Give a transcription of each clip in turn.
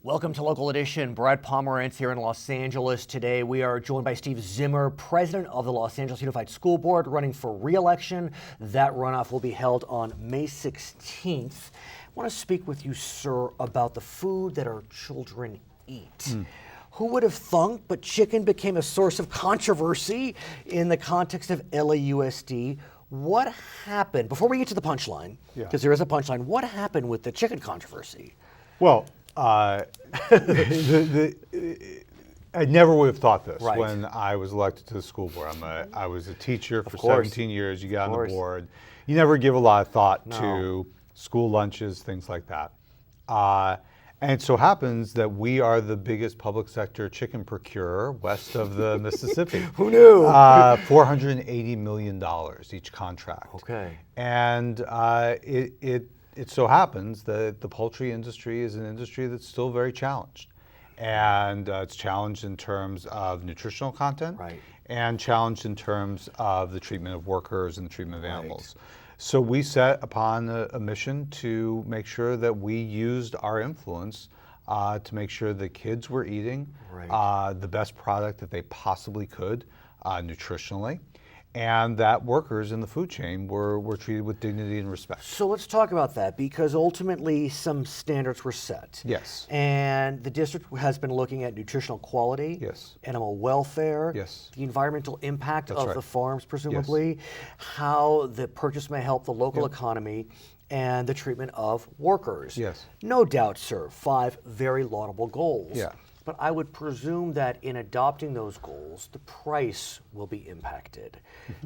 Welcome to Local Edition. Brad Pomerance here in Los Angeles. Today we are joined by Steve Zimmer, president of the Los Angeles Unified School Board, running for re-election. That runoff will be held on May 16th. I want to speak with you, sir, about the food that our children eat. Who would have thunk, but chicken became a source of controversy in the context of LAUSD. What happened, before we get to the punchline, because there is a punchline, what happened with the chicken controversy? Well, I never would have thought this when I was elected to the school board. I was a teacher for 17 years. You got on the board. You never give a lot of thought to school lunches, things like that. And it so happens that we are the biggest public sector chicken procurer west of the Mississippi. Who knew? $480 million each contract. Okay. And it so happens that the poultry industry is an industry that's still very challenged. And it's challenged in terms of nutritional content and challenged in terms of the treatment of workers and the treatment of animals. So we set upon a mission to make sure that we used our influence to make sure that kids were eating the best product that they possibly could nutritionally, and that workers in the food chain were treated with dignity and respect. So let's talk about that, because ultimately some standards were set. Yes. And the district has been looking at nutritional quality, animal welfare, the environmental impact of the farms, presumably, how the purchase may help the local economy, and the treatment of workers. No doubt, sir, 5 very laudable goals. But I would presume that in adopting those goals, the price will be impacted.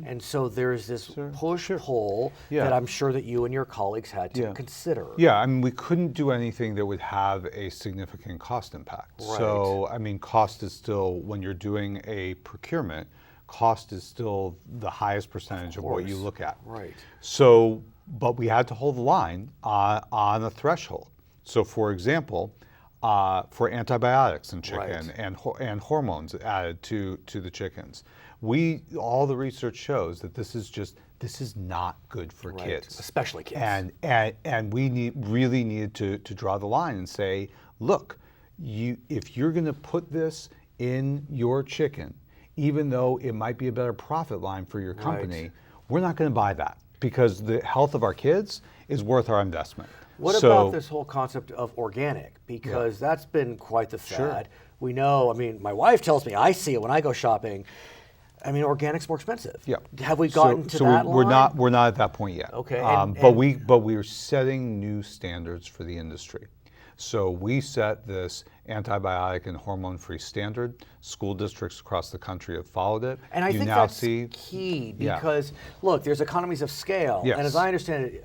And so there's this push-pull that I'm sure that you and your colleagues had to consider. I mean, we couldn't do anything that would have a significant cost impact. So, I mean, cost is still, when you're doing a procurement, cost is still the highest percentage of what you look at. So, but we had to hold the line on a threshold. So, for example, for antibiotics in chicken and hormones added to the chickens, all the research shows that this is not good for kids, especially kids. And we really needed to draw the line and say, look, if you're going to put this in your chicken, even though it might be a better profit line for your company, we're not going to buy that, because the health of our kids is worth our investment. What about this whole concept of organic? Because that's been quite the fad. We know, I mean, my wife tells me, I see it when I go shopping. I mean, organic's more expensive. Have we gotten to that line? We're not at that point yet. Okay. But we are setting new standards for the industry. So we set this antibiotic and hormone-free standard. School districts across the country have followed it. And I think that's key, because look, there's economies of scale. And as I understand it,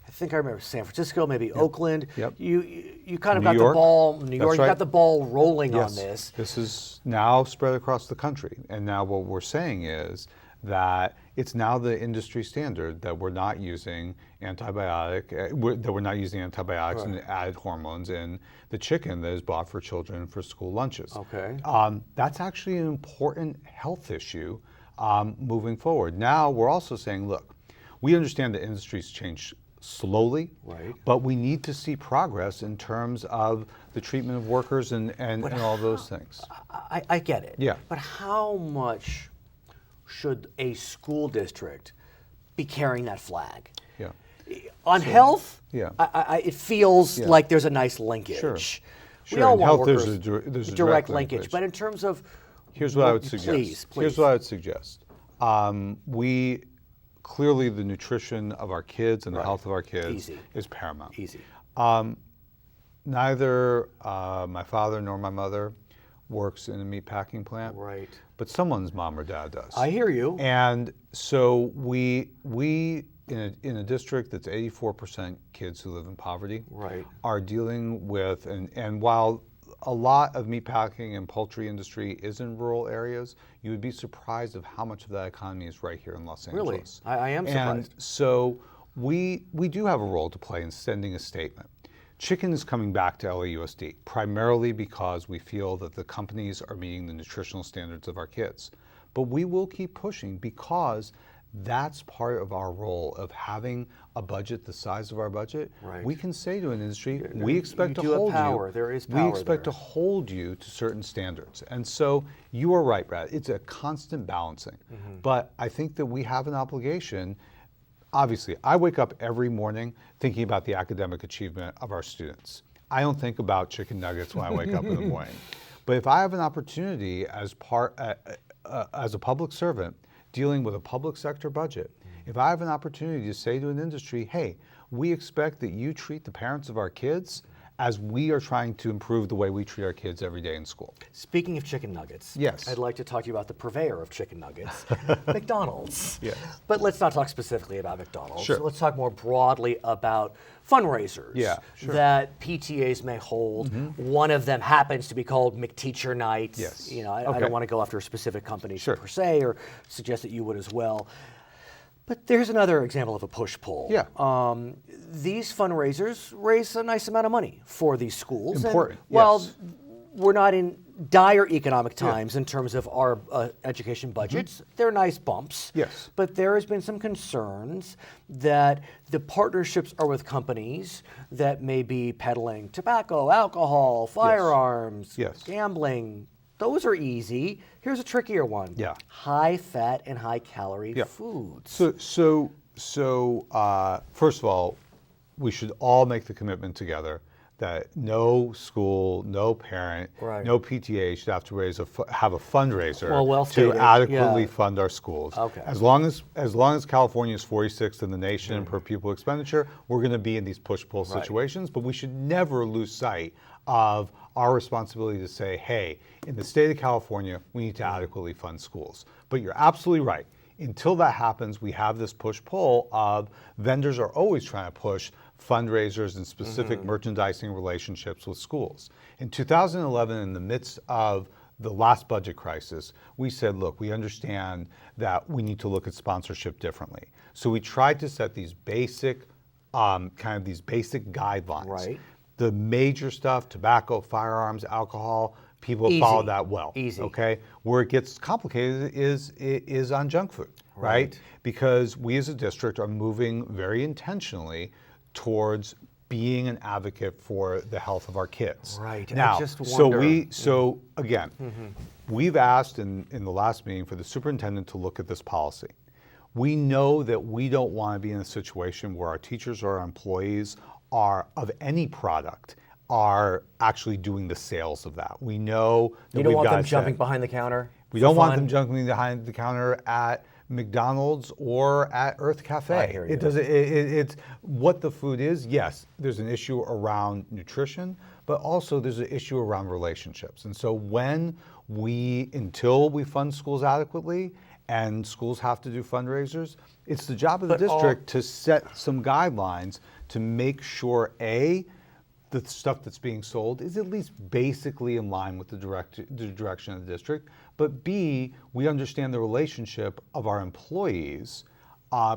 I think I remember San Francisco, maybe Oakland. You kind of got the ball, New York, you got the ball rolling on this. This is now spread across the country. And now what we're saying is that it's now the industry standard that we're not using antibiotics and added hormones in the chicken that is bought for children for school lunches. That's actually an important health issue moving forward. Now we're also saying, look, we understand the industry's changed slowly, but we need to see progress in terms of the treatment of workers and all those things. I get it. But how much should a school district be carrying that flag? On health, it feels like there's a nice linkage. We all want workers, there's a direct linkage. But in terms of, here's what I would suggest. Here's what I would suggest. Clearly, the nutrition of our kids and the health of our kids is paramount. Neither my father nor my mother works in a meat packing plant, but someone's mom or dad does. I hear you. And so we in a district that's 84% kids who live in poverty are dealing with, and while a lot of meatpacking and poultry industry is in rural areas, you would be surprised of how much of that economy is right here in Los Angeles. Really? I am surprised. And so we do have a role to play in sending a statement. Chicken is coming back to LAUSD, primarily because we feel that the companies are meeting the nutritional standards of our kids. But we will keep pushing, because That's part of our role of having a budget the size of our budget. Right. We can say to an industry, we expect to do have hold power. you. There is We power expect there. to hold you to certain standards. And so you are right, Brad. It's a constant balancing. But I think that we have an obligation. Obviously, I wake up every morning thinking about the academic achievement of our students. I don't think about chicken nuggets when I wake up in the morning. But if I have an opportunity as a public servant dealing with a public sector budget, if I have an opportunity to say to an industry, hey, we expect that you treat the parents of our kids as we are trying to improve the way we treat our kids every day in school. Speaking of chicken nuggets, yes, I'd like to talk to you about the purveyor of chicken nuggets, McDonald's. Yes. But let's not talk specifically about McDonald's. Sure. Let's talk more broadly about fundraisers that PTAs may hold. One of them happens to be called McTeacher Night. Yes. You know, I don't want to go after a specific company per se, or suggest that you would as well. But there's another example of a push-pull. Yeah. These fundraisers raise a nice amount of money for these schools. Important. And while we're not in dire economic times in terms of our education budgets, they're nice bumps. Yes. But there has been some concerns that the partnerships are with companies that may be peddling tobacco, alcohol, firearms, gambling. Those are easy. Here's a trickier one. Yeah. High fat and high calorie foods. So first of all, we should all make the commitment together that no school, no parent, no PTA should have to have a fundraiser to adequately fund our schools. Okay. As long as California is 46th in the nation per pupil expenditure, we're going to be in these push-pull situations, but we should never lose sight of our responsibility to say, hey, in the state of California, we need to adequately fund schools. But you're absolutely right. Until that happens, we have this push-pull of vendors are always trying to push fundraisers and specific merchandising relationships with schools. In 2011, in the midst of the last budget crisis, we said, look, we understand that we need to look at sponsorship differently. So we tried to set these basic, these basic guidelines. Right. The major stuff, tobacco, firearms, alcohol, people follow that well. Easy. Okay. Where it gets complicated is on junk food, right? Because we as a district are moving very intentionally towards being an advocate for the health of our kids. Right. Now, I just wonder, again, we've asked in the last meeting for the superintendent to look at this policy. We know that we don't want to be in a situation where our teachers or our employees are of any product are actually doing the sales of that. We know that you don't want them jumping behind the counter. We don't want them jumping behind the counter at McDonald's or at Earth Cafe. I hear you. It's what the food is. Yes, there's an issue around nutrition, but also there's an issue around relationships. And so until we fund schools adequately and schools have to do fundraisers, it's the job of the district to set some guidelines to make sure, A, the stuff that's being sold is at least basically in line with the direction of the district, but B, we understand the relationship of our employees,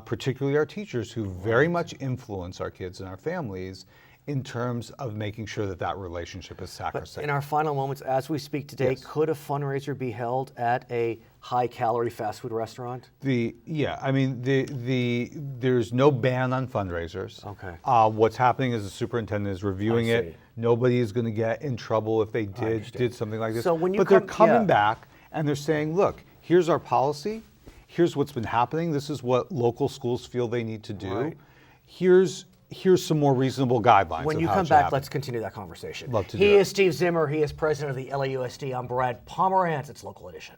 particularly our teachers, who very much influence our kids and our families in terms of making sure that that relationship is sacrosanct. In our final moments, as we speak today, could a fundraiser be held at a high-calorie fast food restaurant? There's no ban on fundraisers. Okay. What's happening is the superintendent is reviewing it. Nobody is going to get in trouble if they did something like this. So when you they're coming back and they're saying, look, here's our policy. Here's what's been happening. This is what local schools feel they need to do. Here's some more reasonable guidelines. When you come back, let's continue that conversation. Love to do it. He is Steve Zimmer. He is president of the LAUSD. I'm Brad Pomerance. It's Local Edition.